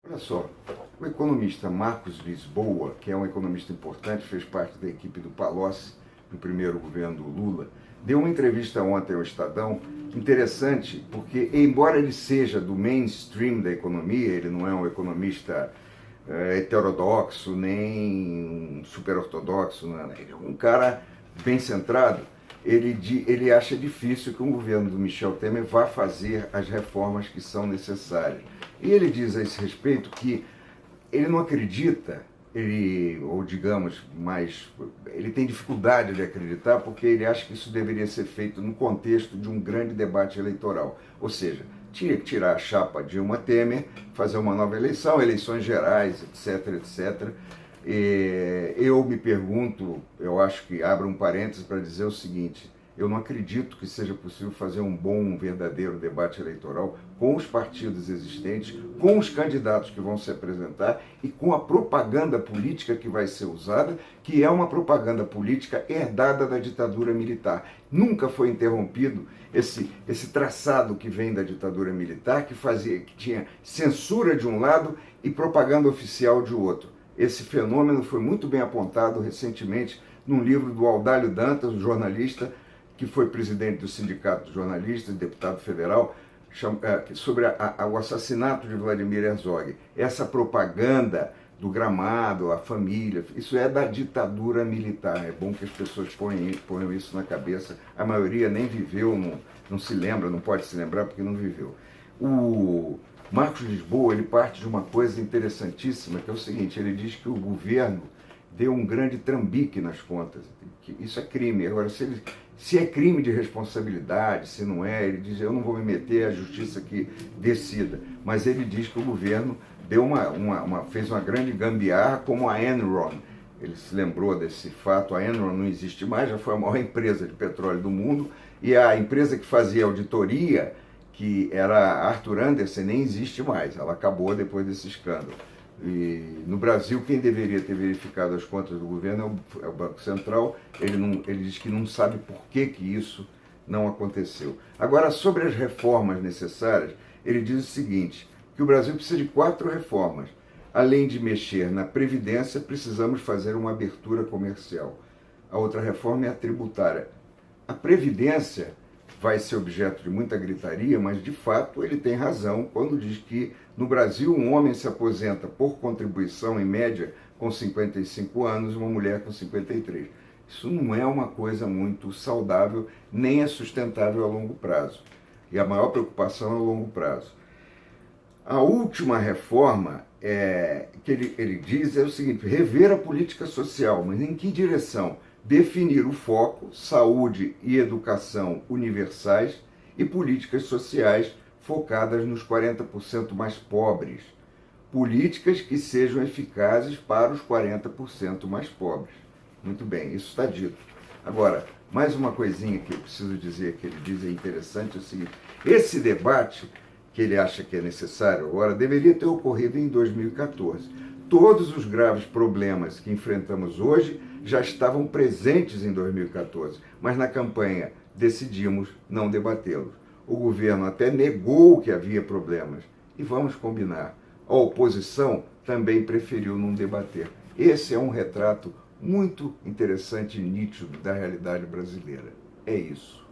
Olha só, o economista Marcos Lisboa, que é um economista importante, fez parte da equipe do Palocci no primeiro governo do Lula, deu uma entrevista ontem ao Estadão interessante, porque embora ele seja do mainstream da economia, ele não é um economista heterodoxo, nem um super ortodoxo, ele é um cara bem centrado. Ele acha difícil que o governo do Michel Temer vá fazer as reformas que são necessárias. E ele diz a esse respeito que ele não acredita, ou digamos, ele tem dificuldade de acreditar porque ele acha que isso deveria ser feito no contexto de um grande debate eleitoral. Ou seja, tinha que tirar a chapa Dilma Temer, fazer uma nova eleição, eleições gerais, etc, etc. Eu me pergunto, eu acho que abro um parênteses para dizer o seguinte: eu não acredito que seja possível fazer um bom, um verdadeiro debate eleitoral com os partidos existentes, com os candidatos que vão se apresentar e com a propaganda política que vai ser usada, que é uma propaganda política herdada da ditadura militar. Nunca foi interrompido esse traçado que vem da ditadura militar, que tinha censura de um lado e propaganda oficial de outro. Esse fenômeno foi muito bem apontado recentemente num livro do Audálio Dantas, um jornalista que foi presidente do Sindicato de Jornalistas, deputado federal, sobre o assassinato de Vladimir Herzog. Essa propaganda do gramado, a família, isso é da ditadura militar. É bom que as pessoas ponham isso na cabeça. A maioria nem viveu, não se lembra, não pode se lembrar porque não viveu. O Marcos Lisboa, ele parte de uma coisa interessantíssima, que é o seguinte: ele diz que o governo deu um grande trambique nas contas, que isso é crime. Agora, se é crime de responsabilidade, se não é, ele diz: eu não vou me meter, a justiça que decida. Mas ele diz que o governo fez uma grande gambiarra, como a Enron. Ele se lembrou desse fato. A Enron não existe mais, já foi a maior empresa de petróleo do mundo, e a empresa que fazia auditoria, que era Arthur Andersen, nem existe mais, ela acabou depois desse escândalo. E no Brasil, quem deveria ter verificado as contas do governo é o Banco Central. Ele diz que não sabe por que isso não aconteceu. Agora, sobre as reformas necessárias, ele diz o seguinte: que o Brasil precisa de 4 reformas. Além de mexer na Previdência, precisamos fazer uma abertura comercial. A outra reforma é a tributária. A Previdência vai ser objeto de muita gritaria, mas de fato ele tem razão quando diz que no Brasil um homem se aposenta por contribuição em média com 55 anos e uma mulher com 53. Isso não é uma coisa muito saudável, nem é sustentável a longo prazo. E a maior preocupação é a longo prazo. A última reforma que ele diz é o seguinte: rever a política social. Mas em que direção? Definir o foco, saúde e educação universais e políticas sociais focadas nos 40% mais pobres. Políticas que sejam eficazes para os 40% mais pobres. Muito bem, isso está dito. Agora, mais uma coisinha que eu preciso dizer, que ele diz é interessante, é o seguinte: esse debate que ele acha que é necessário agora deveria ter ocorrido em 2014. Todos os graves problemas que enfrentamos hoje já estavam presentes em 2014, mas na campanha decidimos não debatê-los. O governo até negou que havia problemas. E vamos combinar, a oposição também preferiu não debater. Esse é um retrato muito interessante e nítido da realidade brasileira. É isso.